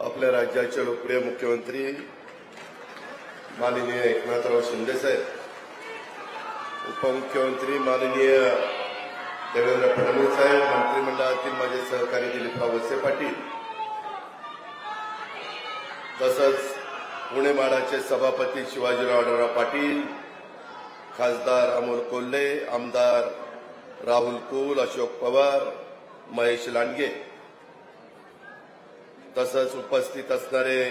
आपल्या राज्याचे लोकप्रिय मुख्यमंत्री माननीय एकनाथराव शिंदे साहेब, उपमुख्यमंत्री माननीय देवेंद्र फडणवीस साहेब, मंत्रिमंडळातील माझे सहकारी दिलीपराव वळसे पाटील, तसंच पुणे माडाचे सभापती शिवाजीराव आढळराव पाटील, खासदार अमोल कोल्हे, आमदार राहुल कुल, अशोक पवार, महेश लांडगे, तसंच उपस्थित असणारे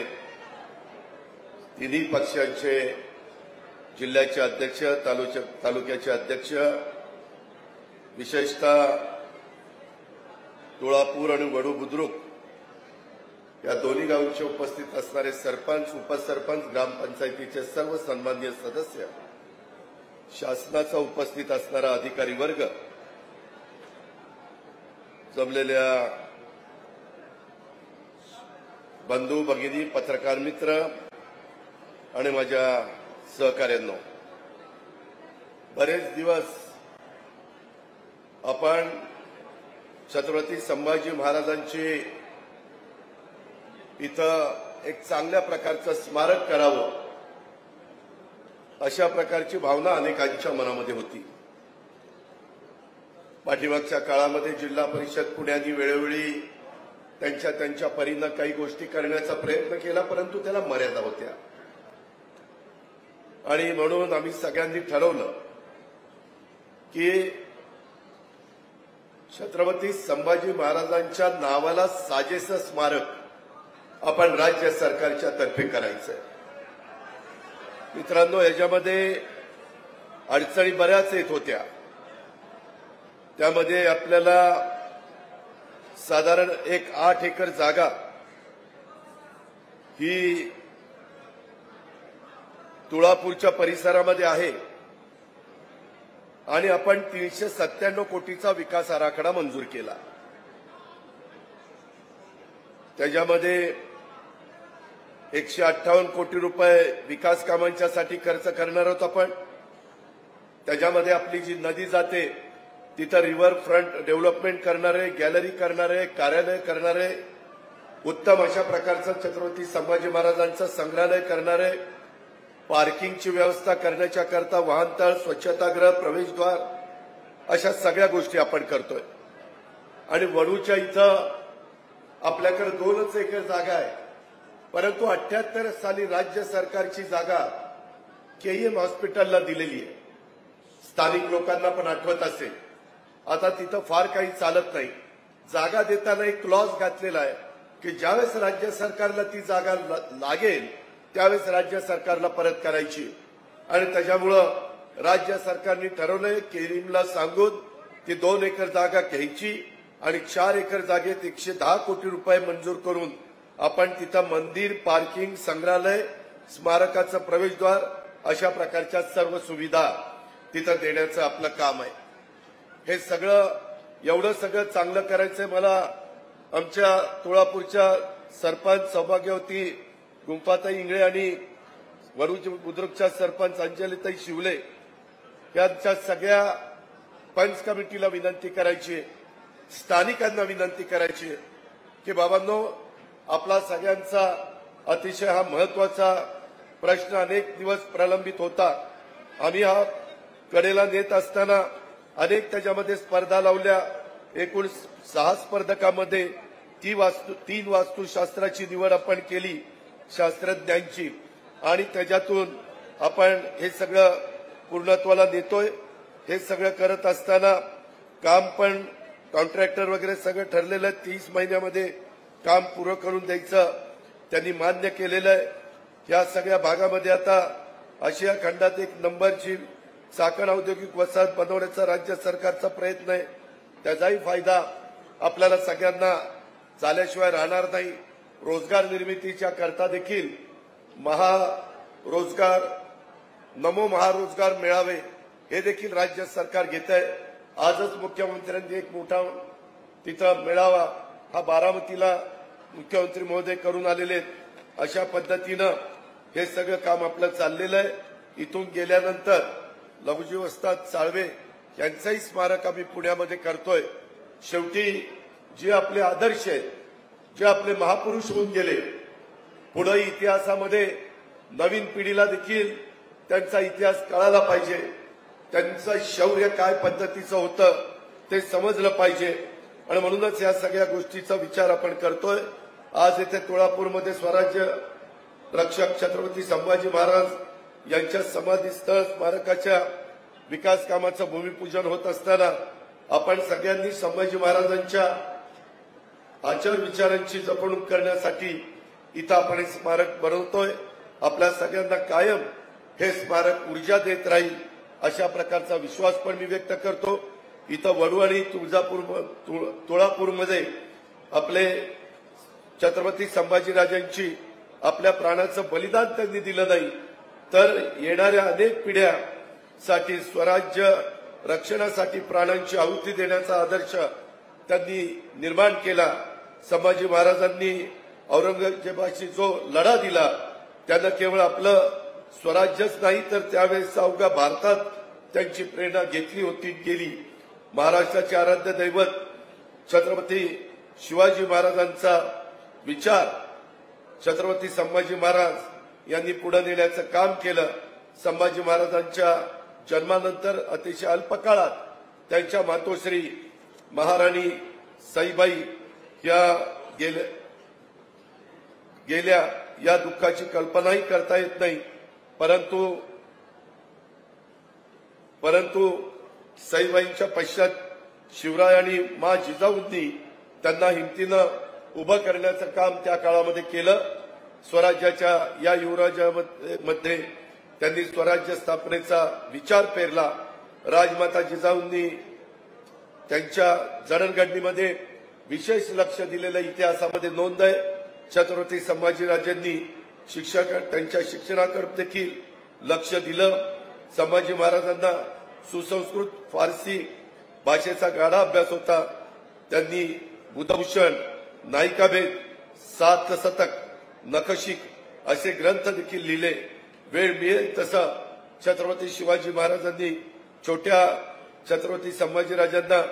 तिन्ही पक्षांचे जिल्ह्याचे अध्यक्ष, तालुक्याचे अध्यक्ष, विशेषतः तुळापूर आणि वडू बुद्रुक या दोन्ही गावांचे उपस्थित असणारे सरपंच, उपसरपंच, ग्रामपंचायतीचे सर्व सन्माननीय सदस्य, शासनाचा उपस्थित असणारा अधिकारी वर्ग, जमलेल्या बंधू भगिनी, पत्रकार मित्र आणि माझ्या सहकाऱ्यांनो, बरेच दिवस आपण छत्रपती संभाजी महाराजांची इथं एक चांगल्या प्रकारचं स्मारक करावं अशा प्रकारची भावना अनेकांच्या मनामध्ये होती। पाठीमागच्या काळामध्ये जिल्हा परिषद पुण्याने वेळोवेळी त्यांच्या परीनं काही गोष्टी करण्याचा प्रयत्न केला, परंतु त्याला मर्यादा होत्या आणि म्हणून आम्ही सगळ्यांनी ठरवलं की छत्रपती संभाजी महाराजांच्या नावाला साजेसं स्मारक आपण राज्य सरकारच्या तर्फे करायचंय। मित्रांनो, याच्यामध्ये अडचणी बऱ्याच येत होत्या। त्यामध्ये आपल्याला साधारण एक 8 एकर जागा ही तुळापूरच्या परिसरामध्ये आहे आणि आपण 397 कोटीचा विकास आराखडा मंजूर केला। त्याच्यामध्ये 158 कोटी रुपये विकास कामांच्यासाठी खर्च करणार आहोत आपण। त्याच्यामध्ये आपली जी नदी जाते तिथं रिव्हर फ्रंट डेव्हलपमेंट करणारे, गॅलरी करणारे, कार्यालय करणारे, उत्तम अशा प्रकारचं छत्रपती संभाजी महाराजांचं संग्रहालय करणारे, पार्किंगची व्यवस्था करण्याच्या करता वाहनतळ, स्वच्छतागृह, प्रवेशद्वार अशा सगळ्या गोष्टी आपण करतोय। आणि वडूच्या इथं आपल्याकडे 2 एकर जागा आहे, परंतु 78 साली राज्य सरकारची जागा केईएम हॉस्पिटलला दिलेली आहे। स्थानिक लोकांना पण आठवत असेल, आता तिथं फार काही चालत नाही। जागा देताना एक क्लॉज घातलेला आहे की ज्यावेळेस राज्य सरकारला ती जागा लागेल त्यावेळेस राज्य सरकारला परत करायची। आणि त्याच्यामुळं राज्य सरकारने ठरवलंय केईएमला सांगून ती 2 एकर जागा घ्यायची आणि 4 एकर जागेत 110 कोटी रुपये मंजूर करून आपण तिथं मंदिर, पार्किंग, संग्रहालय, स्मारकाचं प्रवेशद्वार अशा प्रकारच्या सर्व सुविधा तिथं देण्याचं आपलं काम आहे। हे सगळं एवढं सगळं चांगलं करायचंय। मला आमच्या तुळापूरच्या सरपंच सौभाग्यवती गुंफाताई इंगळे आणि वडू बुद्रुकच्या सरपंच अंजलीताई शिवले यांच्या सगळ्या पंच कमिटीला विनंती करायची, स्थानिकांना विनंती करायची की बाबांनो, आपला सगळ्यांचा अतिशय हा महत्वाचा प्रश्न अनेक दिवस प्रलंबित होता। आम्ही हा कडेला नेत असताना अनेक त्याच्यामध्ये स्पर्धा लावल्या। एकूण 6 स्पर्धकांमध्ये 3 वास्तुशास्त्राची निवड आपण केली, शास्त्रज्ञांची, आणि त्याच्यातून आपण हे सगळं पूर्णत्वाला नेतोय। हे सगळं करत असताना काम पण कॉन्ट्रॅक्टर वगैरे सगळं ठरलेलं आहे। 30 महिन्यामध्ये काम पूर्ण करून द्यायचं त्यांनी मान्य केलेलं आहे। या सगळ्या भागामध्ये आता आशिया खंडात एक नंबरची चाकण औद्योगिक वसाहत बनवण्याचा राज्य सरकारचा प्रयत्न आहे। त्याचाही फायदा आपल्याला सगळ्यांना झाल्याशिवाय राहणार नाही। रोजगार निर्मितीच्या करता देखील महारोजगार, नमो महारोजगार मेळावे हे देखील राज्य सरकार घेत आहे। आजच मुख्यमंत्र्यांनी एक मोठा तिथं मेळावा हा बारामतीला मुख्यमंत्री महोदय करून आलेले आहेत। अशा पद्धतीनं हे सगळं काम आपलं चाललेलं आहे। इथून गेल्यानंतर लघुजी वस्ताद साळवे यांचंही स्मारक आम्ही पुण्यामध्ये करतोय। शेवटी जे आपले आदर्श आहेत, जे आपले महापुरुष होऊन गेले पुढे इतिहासामध्ये नवीन पिढीला देखील त्यांचा इतिहास कळायला पाहिजे, त्यांचं शौर्य काय पद्धतीचं होतं ते समजलं पाहिजे आणि म्हणूनच या सगळ्या गोष्टीचा विचार आपण करतोय। आज येथे तुळापूरमध्ये स्वराज्य रक्षक छत्रपती संभाजी महाराज यांच्या समाधीस्थळ स्मारकाच्या विकास कामाचं भूमिपूजन होत असताना आपण सगळ्यांनी संभाजी महाराजांच्या आचार विचारांची जपणूक करण्यासाठी इथं आपण हे स्मारक बनवतोय। आपल्या सगळ्यांना कायम हे स्मारक ऊर्जा देत राहील अशा प्रकारचा विश्वास पण मी व्यक्त करतो। इथं वडू आणि तुळापूरमध्ये आपले छत्रपती संभाजीराजांची आपल्या प्राणाचं बलिदान त्यांनी दिलं नाही, तर येणाऱ्या अनेक पिढ्यासाठी स्वराज्य रक्षणासाठी प्राणांची आहुती देण्याचा आदर्श त्यांनी निर्माण केला। संभाजी महाराजांनी औरंगजेबाशी जो लढा दिला त्यानं केवळ आपलं स्वराज्यच नाही तर त्यावेळेस अवघ्या भारतात त्यांची प्रेरणा घेतली होती गेली। महाराष्ट्राचे आराध्य दैवत छत्रपती शिवाजी महाराजांचा विचार छत्रपती संभाजी महाराज यांनी पुढे नेण्याचं काम केलं। संभाजी महाराजांच्या जन्मानंतर अतिशय अल्प काळात त्यांच्या मातोश्री महाराणी सईबाई या गेल्या या दुःखाची कल्पनाही करता येत नाही, परंतु सईबाईंच्या पश्चात शिवराय आणि मा जिजाऊंनी त्यांना हिमतीनं उभं करण्याचं काम त्या काळामध्ये केलं। स्वराज्याच्या या युवराजामध्ये त्यांनी स्वराज्य स्थापनेचा विचार पेरला। राजमाता जिजाऊंनी त्यांच्या जडणघडणीमध्ये विशेष लक्ष दिलेलं इतिहासामध्ये नोंद आहे। छत्रपती संभाजीराजांनी त्यांच्या शिक्षणाकडे देखील लक्ष दिलं। संभाजी महाराजांना सुसंस्कृत फारसी भाषेचा गाढा अभ्यास होता। त्यांनी बुधभूषण, नायिकाभेद, सात शतक, नखशिक असे ग्रंथ देखील लिहिले। वेळ मिळेल तसं छत्रपती शिवाजी महाराजांनी छोट्या छत्रपती संभाजीराजांना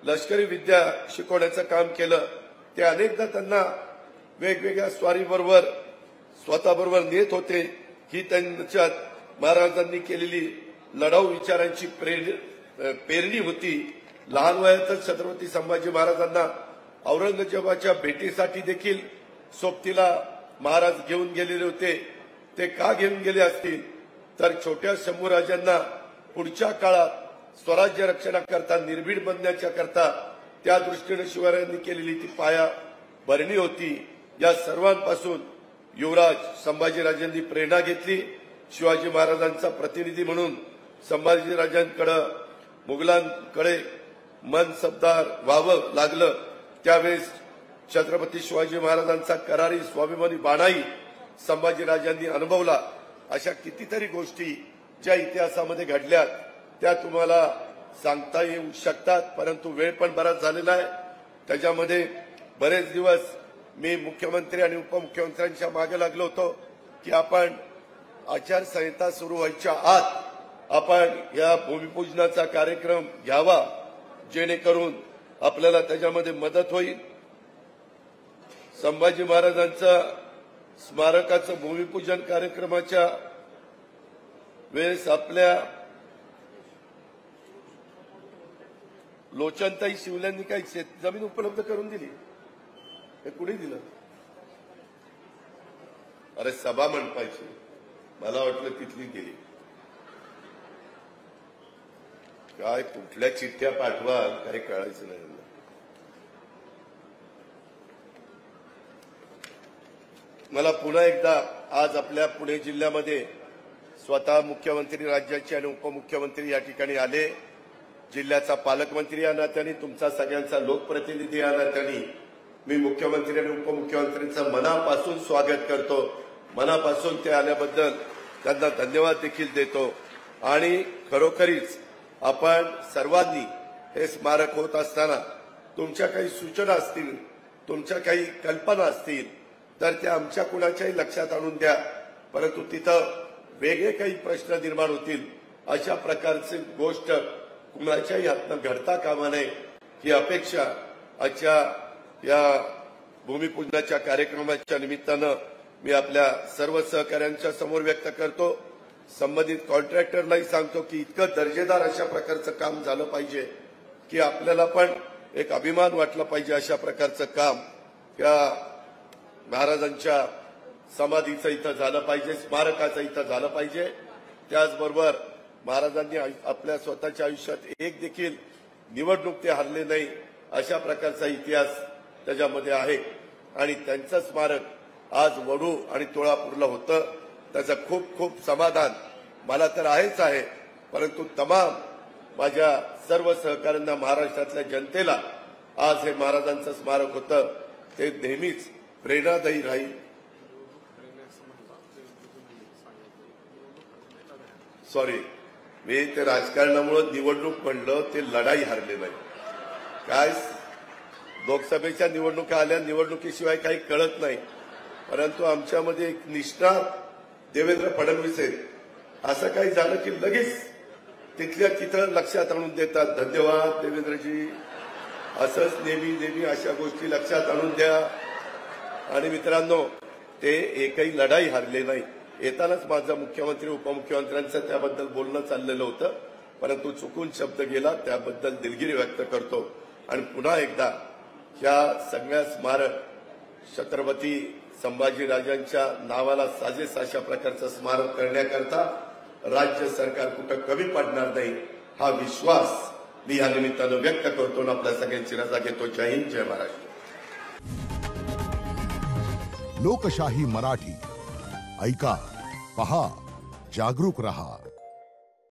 लष्करी विद्या शिकवण्याचं काम केलं। ते अनेकदा त्यांना वेगवेगळ्या स्वारीबरोबर स्वतःबरोबर नेत होते। ही त्यांच्यात महाराजांनी केलेली लढाऊ विचारांची पेरणी होती। लहान वयातच छत्रपती संभाजी महाराजांना औरंगजेबाच्या भेटीसाठी देखील सोबतीला महाराज घेऊन गेलेले होते। ते का घेऊन गेले असतील तर छोट्या शंभूराजांना पुढच्या काळात स्वराज्य रक्षणाकरता निर्भीड बनण्याच्या करता त्या दृष्टीने शिवरायांनी केलेली ती पायाभरणी होती। या सर्वांपासून युवराज संभाजीराजांनी प्रेरणा घेतली। शिवाजी महाराजांचा प्रतिनिधी म्हणून संभाजीराजांकडे मुघलांकडे मनसबदार व्हावं लागलं। त्यावेळेस छत्रपती शिवाजी महाराजांचा करारी स्वाभिमानी बाणाही संभाजीराजांनी अनुभवला। अशा कितीतरी गोष्टी ज्या इतिहासामध्ये घडल्यात त्या तुम्हाला सांगता येऊ शकतात, परंतु वेळ पण बराच झालेला आहे। त्याच्यामध्ये बरेच दिवस मी मुख्यमंत्री आणि उपमुख्यमंत्र्यांच्या मागे लागलो होतो की आपण आचारसंहिता सुरू व्हायच्या आत आपण या भूमिपूजनाचा कार्यक्रम घ्यावा, जेणेकरून आपल्याला त्याच्यामध्ये मदत होईल। संभाजी महाराजांच्या स्मारकाचं भूमिपूजन कार्यक्रमाच्या वेळेस आपल्या लोचनताई शिवल्यांनी काही शेतजमीन उपलब्ध करून दिली, हे कुणी दिलं? अरे सभा मंडपाची, मला वाटलं तिथली गेली काय, कुठल्या चिठ्ठ्या पाठवा काही कळायचं नाही। मला पुन्हा एकदा आज आपल्या पुणे जिल्ह्यामध्ये स्वतः मुख्यमंत्री राज्याचे आणि उपमुख्यमंत्री या ठिकाणी आले। जिल्ह्याचा पालकमंत्री या नात्याने, तुमचा सगळ्यांचा लोकप्रतिनिधी या नात्याने मी मुख्यमंत्री आणि उपमुख्यमंत्र्यांचं मनापासून स्वागत करतो। मनापासून ते आल्याबद्दल त्यांना धन्यवाद देखील देतो। आणि खरोखरीच आपण सर्वांनी हे स्मारक होत असताना तुमच्या काही सूचना असतील, तुमच्या काही कल्पना असतील तर त्या आमच्या कुणाच्याही लक्षात आणून द्या, परंतु तिथं वेगळे काही प्रश्न निर्माण होतील अशा प्रकारची गोष्ट कुणाच्याही हातनं घडता कामा नये ही अपेक्षा आजच्या या भूमिपूजनाच्या कार्यक्रमाच्या निमित्तानं मी आपल्या सर्व सहकाऱ्यांच्या समोर व्यक्त करतो. संबंधित कॉन्ट्रॅक्टरलाही सांगतो की इतकं दर्जेदार अशा प्रकारचं काम झालं पाहिजे की आपल्याला पण एक अभिमान वाटला पाहिजे. अशा प्रकारचं काम या महाराजांच्या समाधीचं इथं झालं पाहिजे, स्मारकाचं इथं झालं पाहिजे. त्याचबरोबर महाराजांनी आपल्या स्वतःच्या आयुष्यात एक देखील निवडणूक ते हरले नाही अशा प्रकारचा इतिहास त्याच्यामध्ये आहे. आणि त्यांचं स्मारक आज वडू आणि तुळापूरला होतं. त्याचं खूप खूप समाधान मला तर आहेच आहे, परंतु तमाम माझ्या सर्व सहकाऱ्यांना, महाराष्ट्रातल्या जनतेला आज हे महाराजांचं स्मारक होतं ते नेहमीच प्रेरणादायी राहील. सॉरी, मी ते राजकारणामुळे निवडणूक म्हणलं, ते लढाई हरले नाही. काय लोकसभेच्या निवडणुका आल्या, निवडणुकीशिवाय काही कळत नाही, परंतु आमच्यामध्ये एक निष्ठा देवेंद्र फडणवीस आहेत. असं काही झालं की लगेच तिथल्या तिथं लक्षात आणून देतात. धन्यवाद देवेंद्रजी, असंच नेहमी अशा गोष्टी लक्षात आणून द्या. आणि मित्रांनो, ते एकही लढाई हरले नाही. येतानाच माझं मुख्यमंत्री उपमुख्यमंत्र्यांचं त्याबद्दल बोलणं चाललेलं होतं, परंतु चुकून शब्द गेला, त्याबद्दल दिलगिरी व्यक्त करतो. आणि पुन्हा एकदा या सगळ्या स्मारक छत्रपती संभाजीराजांच्या नावाला साजेस अशा प्रकारचं स्मारक करण्याकरता राज्य सरकार कुठं कमी पडणार नाही हा विश्वास मी या निमित्तानं व्यक्त करतो आणि आपल्या सगळ्यांची रजा घेतो. जय हिंद, जय महाराष्ट्र. लोकशाही मराठी ऐका, पहा, जागरूक रहा.